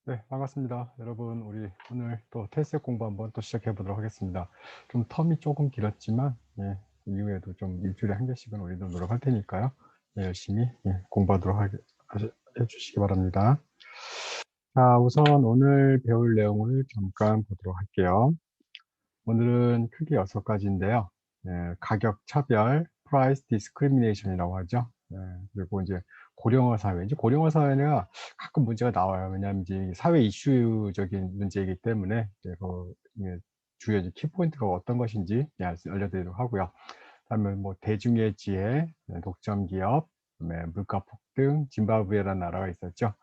네, 반갑습니다. 여러분, 우리 오늘 또 탈색 공부 한번 또 시작해 보도록 하겠습니다. 좀 텀이 조금 길었지만, 예, 이후에도 좀 일주일에 한 개씩은 우리도 노력할 테니까요. 예, 열심히 공부하도록 해주시기 바랍니다. 자, 우선 오늘 배울 내용을 잠깐 보도록 할게요. 오늘은 크게 6가지인데요. 예, 가격 차별, price discrimination이라고 하죠. 예, 그리고 이제 고령화 사회. 이제 고령화 사회가 가끔 문제가 나와요. 왜냐하면 이제 사회 이슈적인 문제이기 때문에 이제 예, 주요 이제 키포인트가 어떤 것인지 알려드리도록 하고요. 다음에 뭐 대중의 지혜, 독점 기업, 그다음에 물가 폭등, 짐바브웨라는 나라가 있었죠.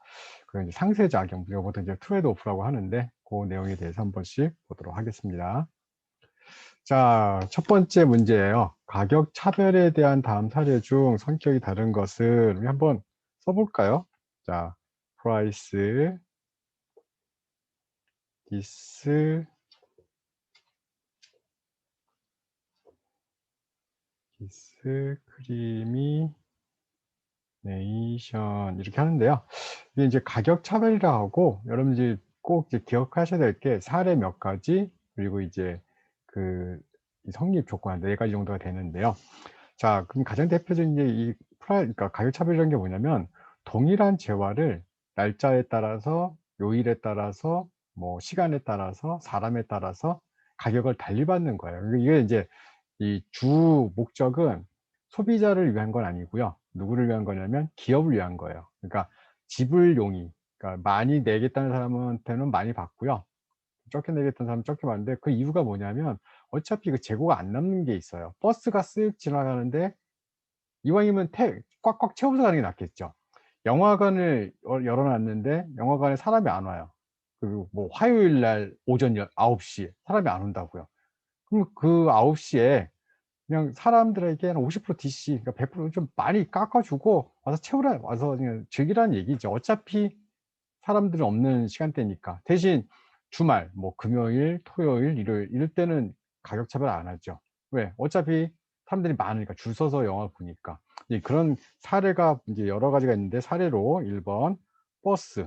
그 이제 상세작용, 우리가 보통 이제 트레이드 오프라고 하는데 그 내용에 대해서 한 번씩 보도록 하겠습니다. 자, 첫 번째 문제예요. 가격 차별에 대한 다음 사례 중 성격이 다른 것을 우리 한번 써볼까요? 자, price discrimination 이렇게 하는데요. 이게 이제 가격 차별이라 하고 여러분들이 꼭 이제 기억하셔야 될 게 사례 몇 가지 그리고 이제 이 성립 조건 한 4가지 정도가 되는데요. 자, 그럼 가장 대표적인 게 그러니까 가격 차별이라는 게 뭐냐면 동일한 재화를 날짜에 따라서 요일에 따라서 뭐 시간에 따라서 사람에 따라서 가격을 달리 받는 거예요. 이게 이제 이 주 목적은 소비자를 위한 건 아니고요. 누구를 위한 거냐면 기업을 위한 거예요. 그러니까 지불 용이, 그러니까 많이 내겠다는 사람한테는 많이 받고요. 적게 내겠다는 사람은 적게 받는데 그 이유가 뭐냐면 어차피 그 재고가 안 남는 게 있어요. 버스가 쓱 지나가는데 이왕이면 꽉꽉 채워서 가는 게 낫겠죠. 영화관을 열어 놨는데 영화관에 사람이 안 와요. 그리고 뭐 화요일 날 오전 9시에 사람이 안 온다고요. 그럼 그 9시에 그냥 사람들에게 한 50% DC, 그러니까 100%좀 많이 깎아 주고 와서 채우라, 와서 그냥 즐기라는 얘기죠. 어차피 사람들은 없는 시간대니까. 대신 주말 뭐 금요일, 토요일, 일요일 이럴 때는 가격 차별 안 하죠. 왜? 어차피 사람들이 많으니까, 줄 서서 영화 보니까. 이제 그런 사례가 이제 여러 가지가 있는데, 사례로 1번 버스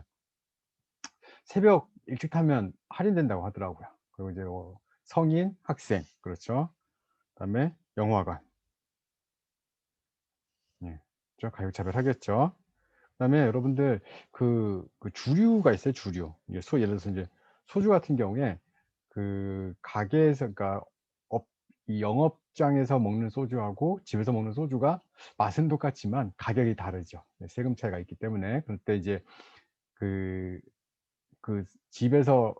새벽 일찍 타면 할인된다고 하더라고요. 그리고 이제 성인, 학생, 그렇죠. 그다음에 영화관. 예. 저 가격 차별하겠죠. 그다음에 여러분들 그 주류가 있어요, 주류. 이게 예를 들어서 이제 소주 같은 경우에 그 가게에서, 그러니까 이 영업장에서 먹는 소주하고 집에서 먹는 소주가 맛은 똑같지만 가격이 다르죠. 네, 세금 차이가 있기 때문에. 그럴 때 이제 그 집에서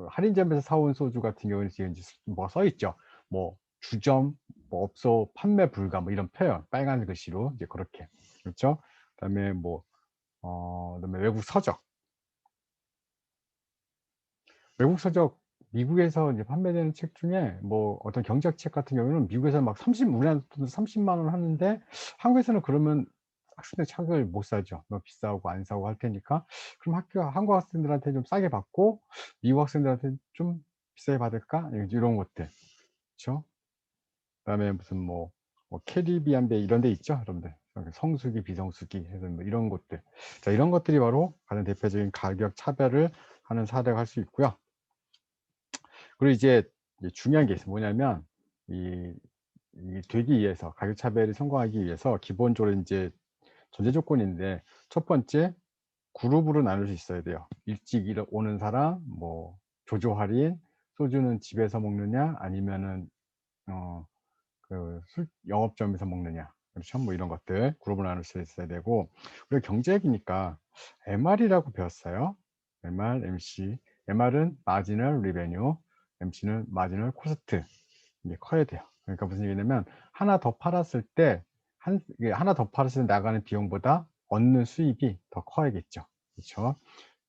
할인점에서 사온 소주 같은 경우는 지금 이제 뭐가 써 있죠. 뭐 주점, 뭐 업소 판매 불가, 뭐 이런 표현 빨간 글씨로 이제 그렇게. 그렇죠. 그다음에 그다음에 외국 서적, 미국에서 이제 판매되는 책 중에 뭐 어떤 경제학 책 같은 경우는 미국에서 막 우리나라 돈 30만 원 하는데 한국에서는 그러면 학생들 책을 못 사죠. 너무 비싸고 안 사고 할 테니까. 그럼 한국 학생들한테 좀 싸게 받고 미국 학생들한테 좀 비싸게 받을까? 이런 것들. 그렇죠? 그다음에 무슨 캐리비안 베이 이런 데 있죠, 여러분들. 성수기, 비성수기 해서 뭐 이런 것들. 자, 이런 것들이 바로 가장 대표적인 가격 차별을 하는 사례가 할 수 있고요. 그리고 이제 중요한 게 있어요. 뭐냐면 되기 위해서, 가격 차별이 성공하기 위해서 기본적으로 이제 전제 조건인데, 첫 번째 그룹으로 나눌 수 있어야 돼요. 일찍 오는 사람, 뭐 조조 할인, 소주는 집에서 먹느냐 아니면은 영업점에서 먹느냐, 그렇죠? 뭐 이런 것들 그룹으로 나눌 수 있어야 되고, 우리가 경제학이니까 MR이라고 배웠어요. MR, MC. MR은 마지널 리베뉴, MC는 마지널 코스트. 이게 커야 돼요. 그러니까 무슨 얘기냐면 하나 더 팔았을 때 이게 하나 더 팔았을 때 나가는 비용보다 얻는 수입이 더 커야겠죠. 그렇죠?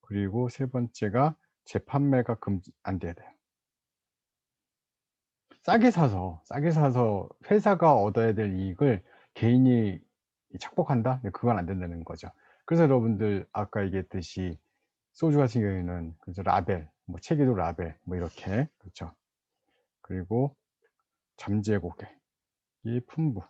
그리고 세 번째가 재판매가 안 돼야 돼요. 싸게 사서 회사가 얻어야 될 이익을 개인이 착복한다? 네, 그건 안 된다는 거죠. 그래서 여러분들 아까 얘기했듯이 소주 같은 경우에는 그죠, 라벨, 뭐 체계도 라벨, 뭐 이렇게. 그렇죠. 그리고 잠재 고객, 이 품부,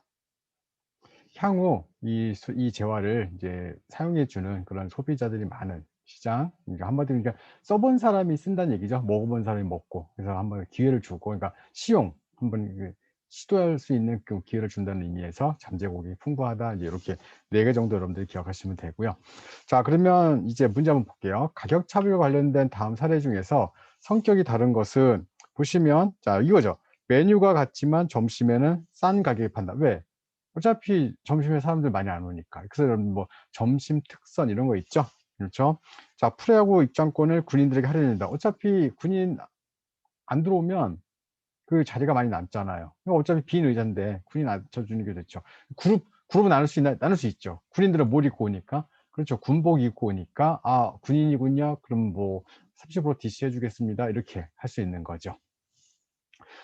향후 이 재화를 이제 사용해 주는 그런 소비자들이 많은, 시장. 그러니까 한마디로 그러니까 써본 사람이 쓴다는 얘기죠. 먹어본 사람이 먹고. 그래서 한번 기회를 주고, 그러니까 시용 한번 시도할 수 있는 그 기회를 준다는 의미에서 잠재곡이 풍부하다. 이제 이렇게 4개 정도 여러분들이 기억하시면 되고요. 자, 그러면 이제 문제 한번 볼게요. 가격 차별과 관련된 다음 사례 중에서 성격이 다른 것은 보시면, 자, 이거죠. 메뉴가 같지만 점심에는 싼 가격에 판다. 왜? 어차피 점심에 사람들 많이 안 오니까. 그래서 여러분 뭐 점심 특선 이런 거 있죠. 그렇죠? 자, 프로야구 입장권을 군인들에게 할인한다. 어차피 군인 안 들어오면 그 자리가 많이 남잖아요. 어차피 빈 의자인데 군인 앉혀주는 게 좋죠. 그룹은 나눌 수 있나? 나눌 수 있죠. 군인들은 뭘 입고 오니까. 그렇죠. 군복 입고 오니까, 아, 군인이군요. 그럼 뭐 30% DC 해주겠습니다. 이렇게 할 수 있는 거죠.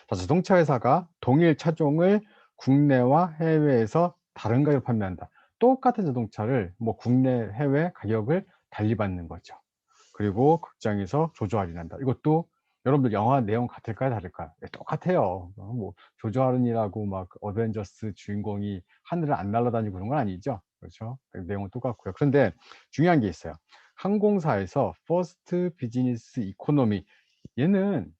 자, 자동차 회사가 동일 차종을 국내와 해외에서 다른 가격으로 판매한다. 똑같은 자동차를 뭐 국내, 해외 가격을 달리 받는 거죠. 그리고 극장에서 조조 할인한다. 이것도 여러분들 영화 내용 같을까요, 다를까요? 네, 똑같아요. 뭐 조조 할인이라고 막 어벤져스 주인공이 하늘을 안 날아다니고 그런 건 아니죠. 그렇죠? 내용은 똑같고요. 그런데 중요한 게 있어요. 항공사에서 퍼스트 비즈니스 이코노미, 얘는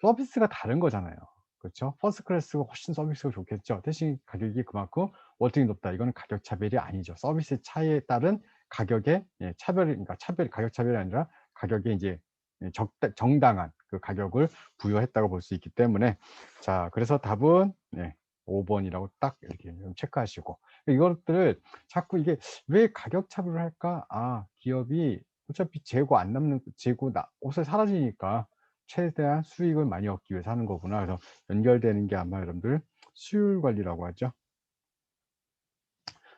서비스가 다른 거잖아요. 그렇죠? 퍼스트 클래스가 훨씬 서비스가 좋겠죠. 대신 가격이 그만큼 월등히 높다. 이거는 가격 차별이 아니죠. 서비스 차이에 따른 가격의 차별이, 그러니까 가격 차별이 아니라 가격에 이제 정당한 그 가격을 부여했다고 볼 수 있기 때문에, 자, 그래서 답은 5번이라고 딱 이렇게 체크하시고, 이것들을 자꾸 이게 왜 가격 차별을 할까? 아, 기업이 어차피 재고 안 남는, 옷을 사라지니까 최대한 수익을 많이 얻기 위해서 하는 거구나. 그래서 연결되는 게 아마 여러분들 수율 관리라고 하죠.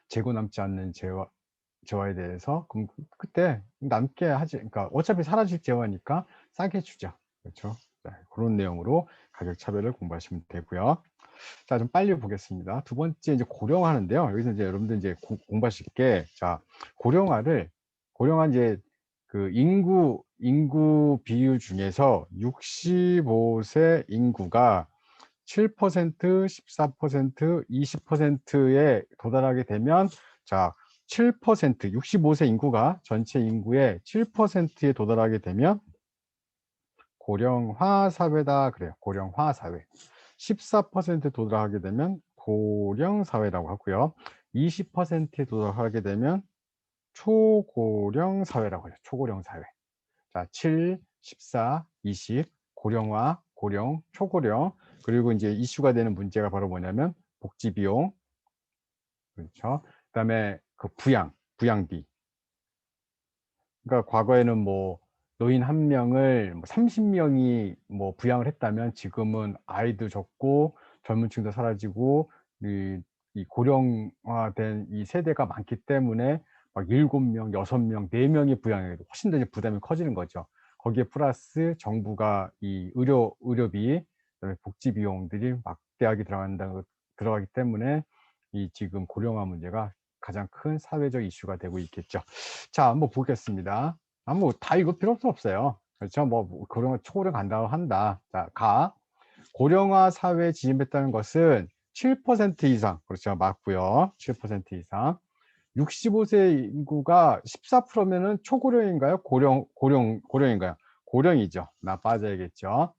재고 남지 않는 재화에 대해서, 그럼 그때 남게 하지. 그러니까 어차피 사라질 재화니까 싸게 주죠. 그렇죠? 자, 그런 내용으로 가격 차별을 공부하시면 되고요. 자, 좀 빨리 보겠습니다. 두 번째 이제 고령화인데요. 여기서 이제 여러분들 이제 공부하실 게, 자, 고령화 이제 그 인구 비율 중에서 65세 인구가 7%, 14%, 20%에 도달하게 되면, 자, 7%, 65세 인구가 전체 인구의 7%에 도달하게 되면 고령화 사회다 그래요. 고령화 사회. 14%에 도달하게 되면 고령 사회라고 하고요. 20%에 도달하게 되면 초고령 사회라고 해요. 초고령 사회. 자, 7, 14, 20, 고령화, 고령, 초고령. 그리고 이제 이슈가 되는 문제가 바로 뭐냐면 복지 비용. 그렇죠. 그다음에 그 부양비. 그러니까 과거에는 뭐 노인 한 명을 뭐 30명이 뭐 부양을 했다면, 지금은 아이도 적고 젊은 층도 사라지고 이 고령화된 이 세대가 많기 때문에 막 7명, 6명, 4명이 부양해도 훨씬 더 이제 부담이 커지는 거죠. 거기에 플러스 정부가 이 의료비, 그다음에 복지 비용들이 막대하게 들어가기 때문에 이 지금 고령화 문제가 가장 큰 사회적 이슈가 되고 있겠죠. 자, 한번 보겠습니다. 뭐 다 읽을 필요 없어요. 그렇죠? 뭐 고령화, 초고령 간다고 한다. 자, 고령화 사회에 진입했다는 것은 7% 이상, 그렇죠? 맞고요. 7% 이상. 65세 인구가 14%면은 초고령인가요? 고령인가요? 고령이죠. 나 빠져야겠죠.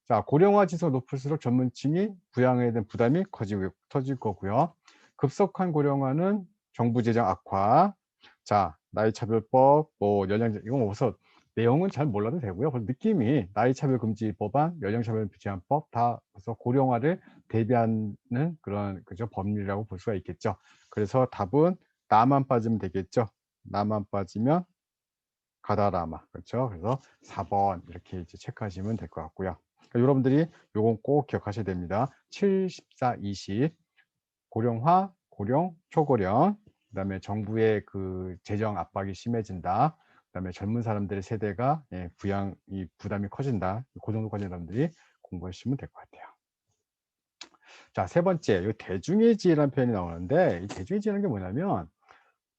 자, 고령화 지수가 높을수록 전문층이 부양에 대한 부담이 커질 거고요. 급속한 고령화는 정부 재정 악화. 자, 나이차별법, 뭐 연령, 이건 우선 내용은 잘 몰라도 되고요. 느낌이 나이차별 금지 법안, 연령차별 제한법 다 그래서 고령화를 대비하는 그런 그죠 법률이라고 볼 수가 있겠죠. 그래서 답은 나만 빠지면 되겠죠. 나만 빠지면 가다라마. 그렇죠. 그래서 4번 이렇게 이제 체크하시면 될 것 같고요. 그러니까 여러분들이 요건 꼭 기억하셔야 됩니다. 7, 14, 20 고령화, 고령, 초고령. 그다음에 정부의 그 재정 압박이 심해진다. 그다음에 젊은 사람들의 세대가 부양 이 부담이 커진다. 그 정도까지 여러분들이 공부하시면 될 것 같아요. 자, 세 번째, 이 대중의 지혜라는 표현이 나오는데, 이 대중의 지혜라는 게 뭐냐면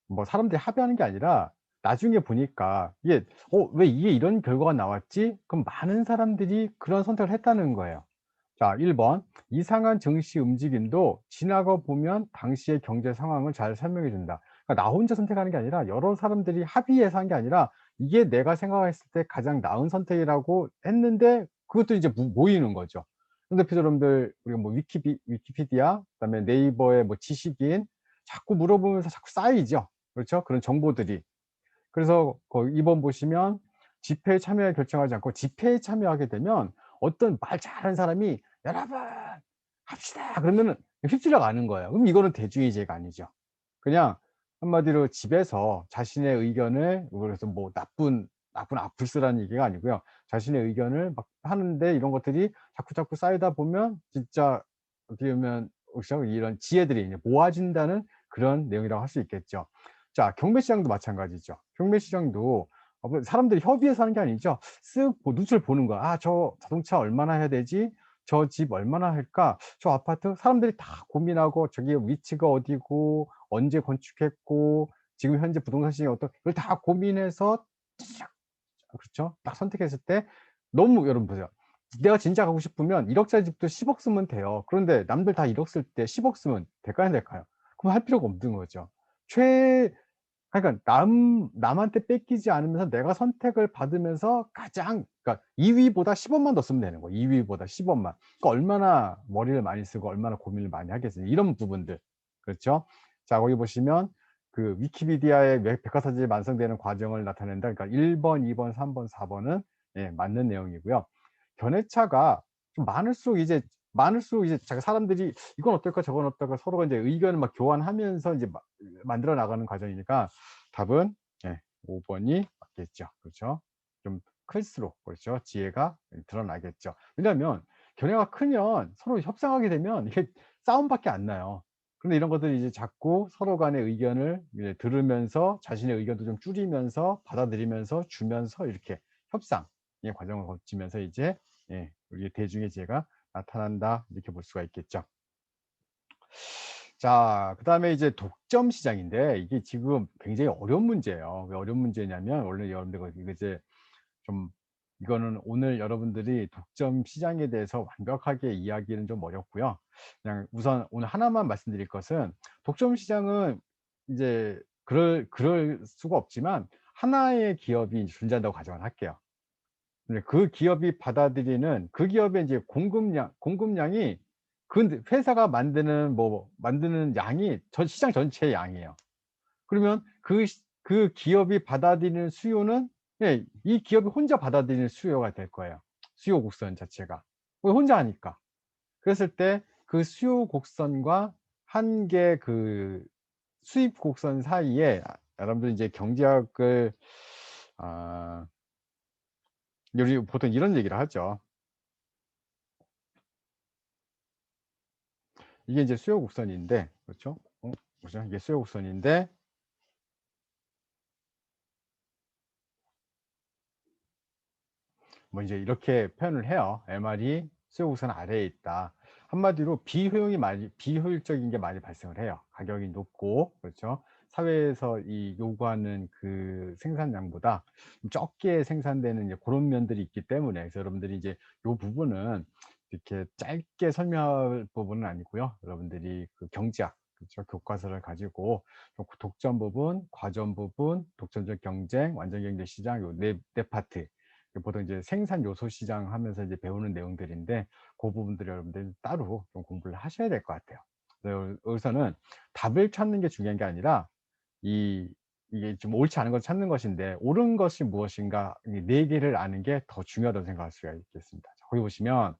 뭐 사람들이 합의하는 게 아니라 나중에 보니까 이게 왜 이게 이런 결과가 나왔지? 그럼 많은 사람들이 그런 선택을 했다는 거예요. 자, 1번 이상한 증시 움직임도 지나고 보면 당시의 경제 상황을 잘 설명해 준다. 그러니까 나 혼자 선택하는 게 아니라 여러 사람들이 합의해서 한 게 아니라 이게 내가 생각했을 때 가장 나은 선택이라고 했는데 그것도 이제 모이는 거죠. 그런데 여러분들 우리가 뭐 위키피디아 그다음에 네이버의 뭐 지식인 자꾸 물어보면서 자꾸 쌓이죠. 그렇죠? 그런 정보들이. 그래서 거기 2번 보시면 집회에 참여에 결정하지 않고 집회에 참여하게 되면 어떤 말 잘하는 사람이 "여러분 합시다." 그러면은 휩쓸려 가는 거예요. 그럼 이거는 대주의제가 아니죠. 그냥 한마디로 집에서 자신의 의견을 그래서 뭐 나쁜 악플 쓰라는 얘기가 아니고요. 자신의 의견을 막 하는데 이런 것들이 자꾸자꾸 쌓이다 보면 진짜 어떻게 보면 그렇죠? 이런 지혜들이 이제 모아진다는 그런 내용이라고 할 수 있겠죠. 자, 경매 시장도 마찬가지죠. 경매 시장도 뭐 사람들이 협의해서 하는 게 아니죠. 쓱 눈치를 보는 거야. '아 저 자동차 얼마나 해야 되지? 저 집 얼마나 할까? 저 아파트?' 사람들이 다 고민하고 저기 위치가 어디고 언제 건축했고 지금 현재 부동산 시장이 이걸 다 고민해서 쫙 그렇죠. 딱 선택했을 때 너무 여러분 보세요. 내가 진짜 가고 싶으면 1억 짜리 집도 10억 쓰면 돼요. 그런데 남들 다 1억 쓸 때 10억 쓰면 될까요 안 될까요? 그럼 할 필요가 없는 거죠. 최 그러니까 남한테 뺏기지 않으면서 내가 선택을 받으면서 가장 그러니까 2 위보다 10 원만 더 쓰면 되는 거예요. 2 위보다 10 원만. 그러니까 얼마나 머리를 많이 쓰고 얼마나 고민을 많이 하겠어요. 이런 부분들. 그렇죠? 자 거기 보시면 그 위키피디아의 백과사전이 완성되는 과정을 나타낸다. 그러니까 1 번, 2 번, 3 번, 4 번은 예 맞는 내용이고요. 견해차가 좀 많을수록 이제 자기 사람들이 "이건 어떨까? 저건 어떨까?" 서로가 인제 의견을 막 교환하면서 인제 만들어 나가는 과정이니까 답은 예 5 번이 맞겠죠. 그렇죠? 좀 클수록 그렇죠. 지혜가 드러나겠죠. 왜냐하면 견해가 크면 서로 협상하게 되면 이게 싸움밖에 안 나요. 근데 이런 것들이 이제 자꾸 서로 간의 의견을 이제 들으면서 자신의 의견도 좀 줄이면서 받아들이면서 주면서 이렇게 협상의 과정을 거치면서 이제 예 우리의 대중의 지혜가 나타난다 이렇게 볼 수가 있겠죠. 자 그다음에 이제 독점 시장인데 이게 지금 굉장히 어려운 문제예요. 왜 어려운 문제냐면 원래 여러분들 이거 이제 좀 이거는 오늘 여러분들이 독점 시장에 대해서 완벽하게 이야기는 좀 어렵고요. 그냥 우선 오늘 하나만 말씀드릴 것은 독점 시장은 이제 그럴 수가 없지만 하나의 기업이 이제 존재한다고 가정을 할게요. 근데 그 기업이 받아들이는 그 기업의 이제 공급량이 그 회사가 만드는 양이 전 시장 전체의 양이에요. 그러면 그 기업이 받아들이는 수요는 예 이 기업이 혼자 받아들이는 수요가 될 거예요, 수요 곡선 자체가. 왜 혼자 하니까. 그랬을 때 그 수요 곡선과 한 개 그 수입 곡선 사이에 여러분들 이제 경제학을 아 우리 보통 이런 얘기를 하죠. 이게 이제 수요 곡선인데 그렇죠? 그죠? 이게 수요 곡선인데 뭐 인제 이렇게 표현을 해요. MR이 수요 곡선 아래에 있다. 한마디로 비효율적인 게 많이 발생을 해요. 가격이 높고 그렇죠? 사회에서 이 요구하는 그 생산량보다 좀 적게 생산되는 이제 고런 면들이 있기 때문에 그래서 여러분들이 이제 요 부분은 이렇게 짧게 설명할 부분은 아니고요. 여러분들이 그 경제학 그렇죠? 교과서를 가지고 요 독점 부분, 과점 부분, 독점적 경쟁, 완전 경제 시장 요 네 파트 보통 이제 생산 요소 시장 하면서 이제 배우는 내용들인데 그 부분들을 여러분들이 따로 좀 공부를 하셔야 될 것 같아요. 그래서 여기서는 답을 찾는 게 중요한 게 아니라 이 이게 좀 옳지 않은 걸 찾는 것인데 옳은 것이 무엇인가 이 4 개를 아는 게 더 중요하다고 생각할 수가 있겠습니다. 자 거기 보시면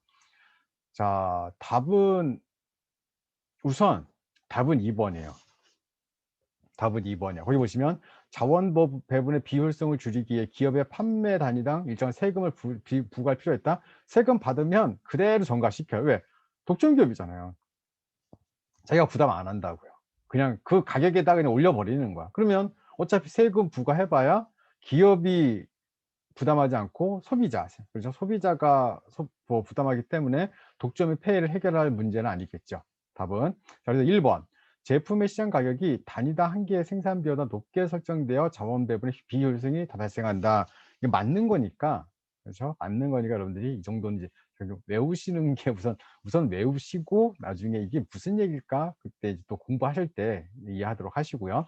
자 우선 답은 2 번이에요. 답은 2 번이야. 거기 보시면 자원 배분의 비효율성을 줄이기 위해 기업의 판매 단위당 일정한 세금을 부과할 필요가 있다. 세금 받으면 그대로 전가시켜요. 왜? 독점 기업이잖아요. 자기가 부담 안 한다고요. 그냥 그 가격에다 그냥 올려 버리는 거야. 그러면 어차피 세금 부과해 봐야 기업이 부담하지 않고 그렇죠? 소비자가 부담하기 때문에 독점의 폐해를 해결할 문제는 아니겠죠. 답은. 자 그래서 1 번. 제품의 시장 가격이 단위당 한 개의 생산비보다 높게 설정되어 자원 배분의 비효율성이 다 발생한다. 이게 맞는 거니까 그렇죠? 맞는 거니까 여러분들이 이 정도는 이제 결국 외우시는 게 우선 외우시고 나중에 '이게 무슨 얘기일까?' 그때 이제 또 공부하실 때 이해하도록 하시고요.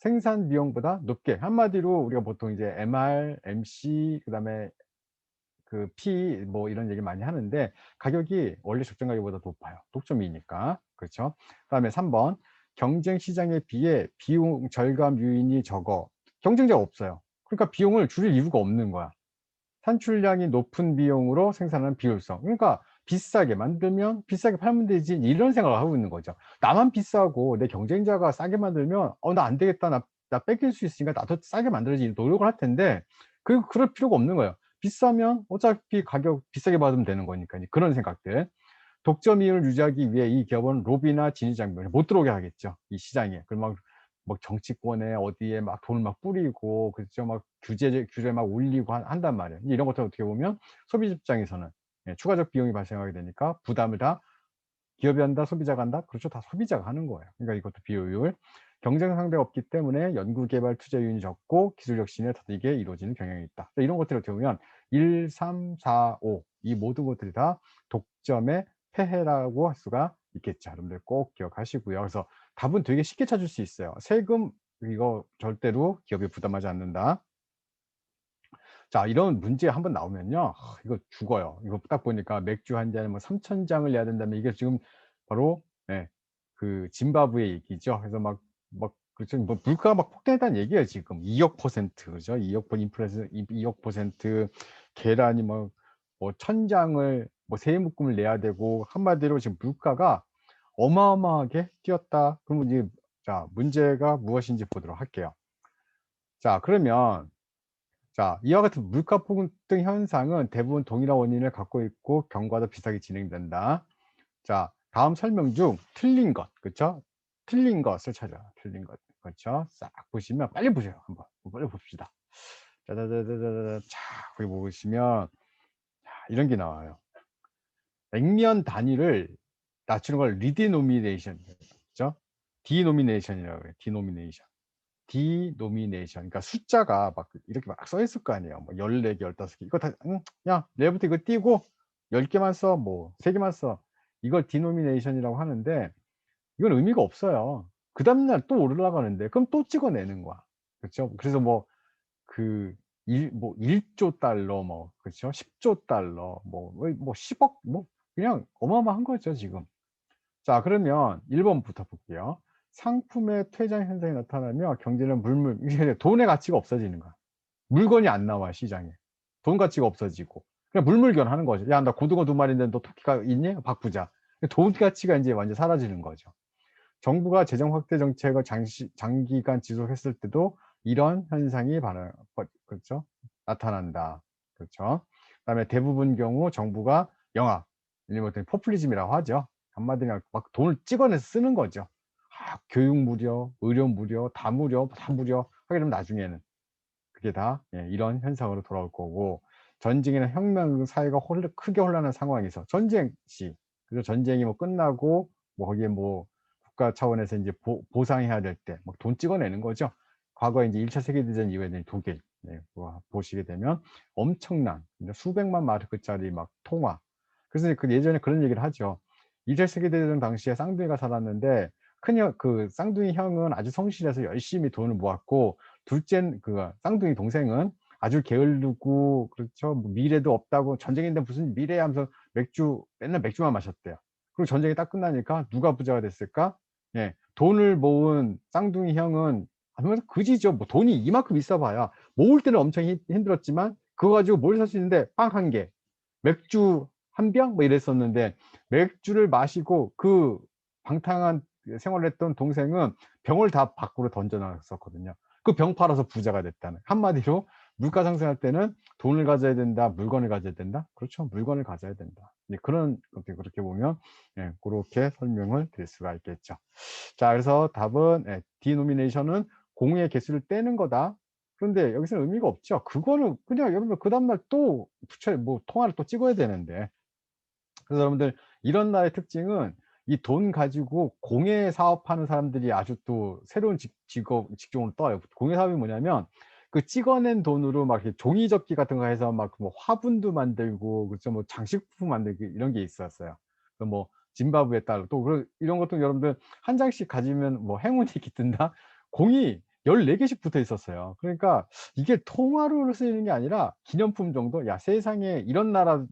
생산 비용보다 높게 한마디로 우리가 보통 이제 MR, MC 그다음에 그 P 뭐 이런 얘기 많이 하는데 가격이 원래 적정 가격보다 높아요. 독점이니까. 그렇죠? 그다음에 3 번 경쟁 시장에 비해 비용 절감 요인이 적어. 경쟁자가 없어요. 그러니까 비용을 줄일 이유가 없는 거야. 산출량이 높은 비용으로 생산하는 비효율성. 그러니까 '비싸게 만들면 비싸게 팔면 되지.' 이런 생각을 하고 있는 거죠. 나만 비싸고 내 경쟁자가 싸게 만들면 '어 나 안 되겠다. 나 뺏길 수 있으니까 나도 싸게 만들어야지.' 노력을 할 텐데 그럴 필요가 없는 거예요. 비싸면 어차피 가격 비싸게 받으면 되는 거니까요. 그런 생각들. 독점 이윤을 유지하기 위해 이 기업은 로비나 진위 장벽을 못 들어오게 하겠죠, 이 시장에. 그리고 막 정치권에 어디에 막 돈을 막 뿌리고 그렇죠. 막 규제 막 올리고 한단 말이에요. 이런 것들 어떻게 보면 소비 입장에서는 추가적 비용이 발생하게 되니까 부담을 다 기업이 한다, 소비자가 한다? 그렇죠. 다 소비자가 하는 거예요. 그러니까 이것도 비효율. 경쟁 상대가 없기 때문에 연구 개발 투자율이 적고 기술 혁신에 더디게 이루어지는 경향이 있다. 이런 것들을 어떻게 보면 1, 3, 4, 5 이 모든 것들이 다 독점의 폐해라고 할 수가 있겠죠. 여러분들 꼭 기억하시고요. 그래서 답은 되게 쉽게 찾을 수 있어요. 세금 이거 절대로 기업이 부담하지 않는다. 자 이런 문제 한번 나오면요. 이거 죽어요. 이거 딱 보니까 맥주 한 잔에 뭐 3,000 장을 내야 된다면 이게 지금 바로 그 짐바브웨 얘기죠. 그래서 막 그렇죠. 뭐 물가가 막 폭등했다는 얘기예요 지금. 2억% 그죠? 2억 번 인플레이션 2억% 계란이 뭐 1,000 장을 뭐 세무금을 내야 되고 한마디로 지금 물가가 어마어마하게 뛰었다. 그러면 이제 자 문제가 무엇인지 보도록 할게요. 자 그러면 자 이와 같은 물가 폭등 현상은 대부분 동일한 원인을 갖고 있고 경과도 비슷하게 진행된다. 자 다음 설명 중 틀린 것 그쵸? 틀린 것을 찾아. 틀린 것. 그렇죠? 싹 보시면 빨리 보세요 한번. 빨리 봅시다. 짜자자자자자 자 거기 보시면 자 이런 게 나와요. 액면 단위를 낮추는 걸 리디노미네이션 그죠? 디노미네이션이라고 해요. 디노미네이션. 디노미네이션 그러니까 숫자가 막 이렇게 막 써 있을 거 아니에요. 뭐 14개, 15개 이거 다 야 내일부터 이거 띄고 10개만 써 뭐 3개만 써. 이걸 디노미네이션이라고 하는데 이건 의미가 없어요. 그다음 날 또 올라가는데 그럼 또 찍어내는 거야. 그렇죠? 그래서 뭐 그1조 달러 뭐 그렇죠? 10조 달러 뭐 10억 뭐 그냥 어마어마한 거죠 지금. 자 그러면 1 번부터 볼게요. 상품의 퇴장 현상이 나타나며 경제는 물물 이게 돈의 가치가 없어지는 거야. 물건이 안 나와 시장에. 돈 가치가 없어지고. 그냥 물물교환하는 거죠. "야 나 고등어 2마리인데 너 토끼가 있니? 바꾸자." 돈 가치가 인제 완전 사라지는 거죠. 정부가 재정 확대 정책을 장기간 지속했을 때도 이런 현상이 그렇죠? 나타난다. 그렇죠? 그다음에 대부분 경우 정부가 영아 일본 포퓰리즘이라고 하죠. 한마디로 그냥 막 돈을 찍어내서 쓰는 거죠. 교육 무료, 의료 무료, 다 무료, 다 무료 하게 되면 나중에는 그게 다 이런 현상으로 돌아올 거고 전쟁이나 혁명 사회가 크게 혼란한 상황에서 전쟁 시 그래서 전쟁이 뭐 끝나고 뭐 거기에 뭐 국가 차원에서 인제 보상해야 될 때 막 돈 찍어내는 거죠. 과거에 인제 1차 세계대전 이후에는 독일 뭐 보시게 되면 엄청난 수백만 마르크짜리 막 통화. 그래서 그 예전에 그런 얘기를 하죠. 2차 세계대전 당시에 쌍둥이가 살았는데 큰형 그 쌍둥이 형은 아주 성실해서 열심히 돈을 모았고 둘째 그 쌍둥이 동생은 아주 게으르고 그렇죠. 뭐 미래도 없다고 전쟁인데 무슨 미래야 하면서 맨날 맥주만 마셨대요. 그리고 전쟁이 딱 끝나니까 누가 부자가 됐을까? 돈을 모은 쌍둥이 형은 아무래도 그지죠. 뭐 돈이 이만큼 있어 봐야 모을 때는 엄청 힘들었지만 그거 가지고 뭘 살 수 있는데 빵 1 개, 맥주 1병 뭐 이랬었는데 맥주를 마시고 그 방탕한 생활을 했던 동생은 병을 다 밖으로 던져 놨었거든요. 그 병 팔아서 부자가 됐다는. 한마디로 물가 상승할 때는 돈을 가져야 된다, 물건을 가져야 된다? 그렇죠. 물건을 가져야 된다. 그런 그렇게 보면 고렇게 설명을 드릴 수가 있겠죠. 자 그래서 답은 denomination은 공의 개수를 떼는 거다. 그런데 여기서는 의미가 없죠. 그거는 그냥 여러분들 그다음 날 또 통화를 또 찍어야 되는데. 그래서 여러분들 이런 나라의 특징은 이 돈 가지고 공예 사업하는 사람들이 아주 또 새로운 직종으로 떠요. 공예 사업이 뭐냐면 그 찍어낸 돈으로 막 이렇게 종이접기 같은 거 해서 막 뭐 화분도 만들고 그렇죠. 뭐 장식품 만들고 이런 게 있었어요. 그 뭐 짐바브웨 달러 또 이런 것도 여러분들 한 장씩 가지면 뭐 행운이 깃든다. 공이 14 개씩 붙어 있었어요. 그러니까 이게 통화로를 쓰이는 게 아니라 기념품 정도? '야 세상에 이런 나라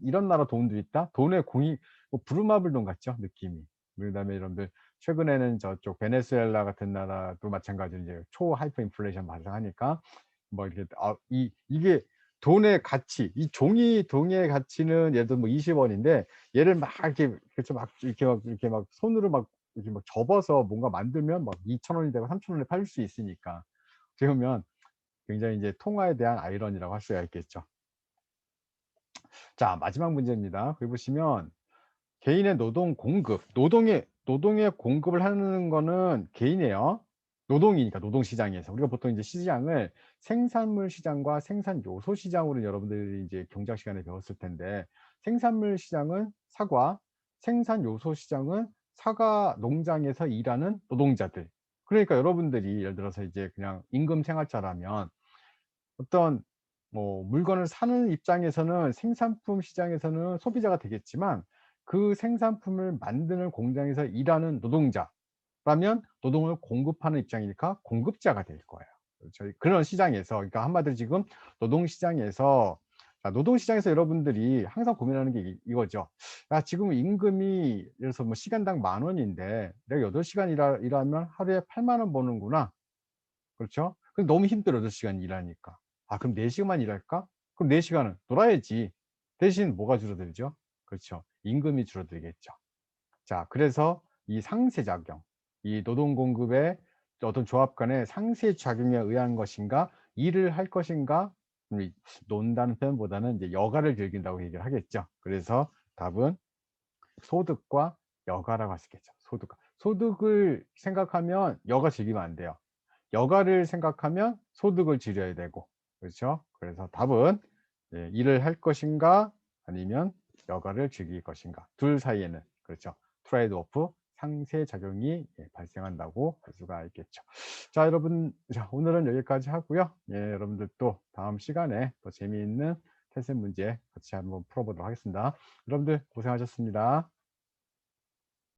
돈도 있다.' 돈의 공이 뭐 부루마블 돈 같죠 느낌이. 그다음에 여러분들 최근에는 저쪽 베네수엘라 같은 나라도 마찬가지로 이제 초하이퍼 인플레이션 발생하니까 뭐 이렇게 이게 돈의 가치, 이 종이의 가치는 예를 들어 뭐 20 원인데 얘를 막 이렇게 그래서 막 이렇게 막 손으로 막 이렇게 막 접어서 뭔가 만들면 막 2,000 원이 되고 3,000 원에 팔릴 수 있으니까. 어떻게 보면 굉장히 이제 통화에 대한 아이러니라고 할 수가 있겠죠. 자 마지막 문제입니다. 거기 보시면 개인의 노동 공급, 노동의 공급을 하는 거는 개인이에요. 노동이니까 노동 시장에서. 우리가 보통 이제 시장을 생산물 시장과 생산 요소 시장으로 여러분들이 이제 경제학 시간에 배웠을 텐데 생산물 시장은 사과, 생산 요소 시장은 사과 농장에서 일하는 노동자들. 그러니까 여러분들이 예를 들어서 이제 그냥 임금 생활자라면 어떤 뭐 물건을 사는 입장에서는 생산품 시장에서는 소비자가 되겠지만 그 생산품을 만드는 공장에서 일하는 노동자라면 노동을 공급하는 입장이니까 공급자가 될 거예요. 저희 그런 시장에서 그러니까 한마디로 지금 노동시장에서 노동시장에서 여러분들이 항상 고민하는 게 이거죠. '야 지금 임금이 예를 들어서 뭐 시간당 10,000원인데 내가 8 시간 일하면 하루에 80,000원 버는구나.' 그렇죠? 근데 너무 힘들어 8 시간 일하니까. '아 그럼 4 시간만 일할까? 그럼 4 시간은 놀아야지.' 대신 뭐가 줄어들죠? 그렇죠. 임금이 줄어들겠죠. 자 그래서 이 상쇄작용, 이 노동 공급의 어떤 조합 간의 상쇄작용에 의한 것인가 일을 할 것인가 이 논다는 표현보다는 이제 여가를 즐긴다고 얘기를 하겠죠. 그래서 답은 소득과 여가라고 할 수 있겠죠. 소득과. 소득을 생각하면 여가 즐기면 안 돼요. 여가를 생각하면 소득을 줄여야 되고 그렇죠. 그래서 답은 예 일을 할 것인가 아니면 여가를 즐길 것인가 둘 사이에는 그렇죠. 트레이드 오프 상쇄작용이 예 발생한다고 할 수가 있겠죠. 자 여러분 자 오늘은 여기까지 하고요. 예 여러분들 또 다음 시간에 더 재미있는 태세 문제 같이 한번 풀어 보도록 하겠습니다. 여러분들 고생하셨습니다.